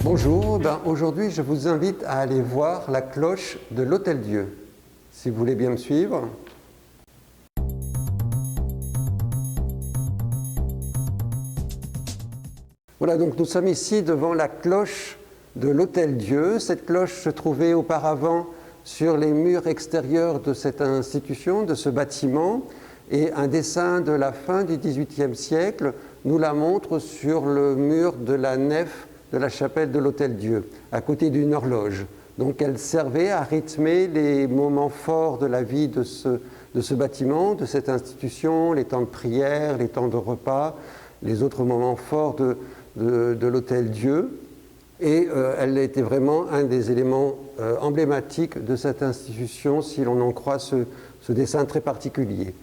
Bonjour, aujourd'hui je vous invite à aller voir la cloche de l'Hôtel-Dieu. Si vous voulez bien me suivre. Voilà, donc nous sommes ici devant la cloche de l'Hôtel-Dieu. Cette cloche se trouvait auparavant sur les murs extérieurs de cette institution, de ce bâtiment, et un dessin de la fin du XVIIIe siècle nous la montre sur le mur de la nef de la chapelle de l'Hôtel-Dieu, à côté d'une horloge. Donc elle servait à rythmer les moments forts de la vie de ce bâtiment, de cette institution, les temps de prière, les temps de repas, les autres moments forts de l'Hôtel-Dieu. Et elle était vraiment un des éléments emblématiques de cette institution, si l'on en croit ce dessin très particulier.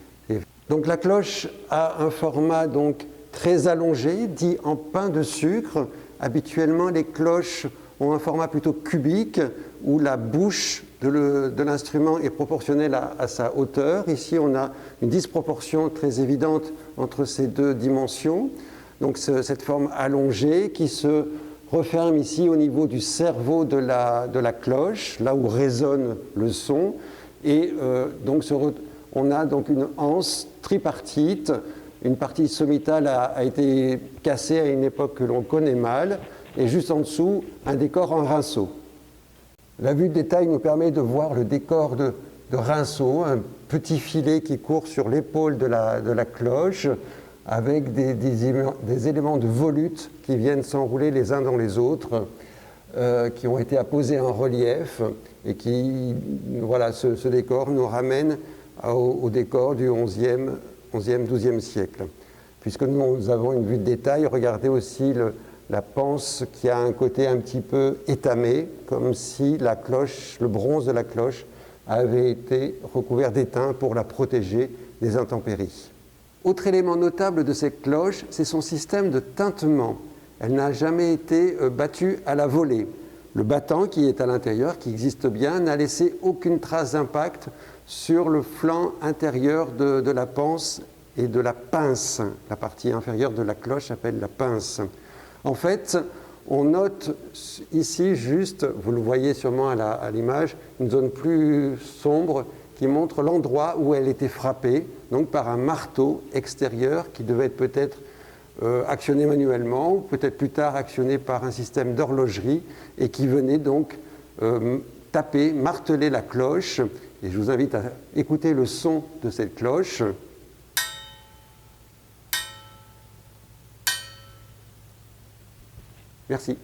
Donc la cloche a un format donc très allongé, dit en pain de sucre. Habituellement, les cloches ont un format plutôt cubique, où la bouche de l'instrument est proportionnelle à sa hauteur. Ici, on a une disproportion très évidente entre ces deux dimensions. Donc cette forme allongée qui se referme ici au niveau du cerveau de la cloche, là où résonne le son. Et donc on a donc une anse tripartite. Une partie sommitale a été cassée à une époque que l'on connaît mal, et juste en dessous, un décor en rinceau. La vue de détail nous permet de voir le décor de rinceau, un petit filet qui court sur l'épaule de la cloche, avec des éléments de volute qui viennent s'enrouler les uns dans les autres, qui ont été apposés en relief, et qui, voilà, ce décor nous ramène au décor du XIe, XIIe siècle. Puisque nous avons une vue de détail, regardez aussi la panse qui a un côté un petit peu étamé, comme si la cloche, le bronze de la cloche, avait été recouvert d'étain pour la protéger des intempéries. Autre élément notable de cette cloche, c'est son système de tintement. Elle n'a jamais été battue à la volée. Le battant qui est à l'intérieur, qui existe bien, n'a laissé aucune trace d'impact sur le flanc intérieur de la panse et de la pince. La partie inférieure de la cloche s'appelle la pince. En fait, on note ici juste, vous le voyez sûrement à l'image, une zone plus sombre qui montre l'endroit où elle était frappée, donc par un marteau extérieur qui devait être peut-être actionné manuellement, ou peut-être plus tard actionné par un système d'horlogerie, et qui venait donc taper, marteler la cloche. Et je vous invite à écouter le son de cette cloche. Merci.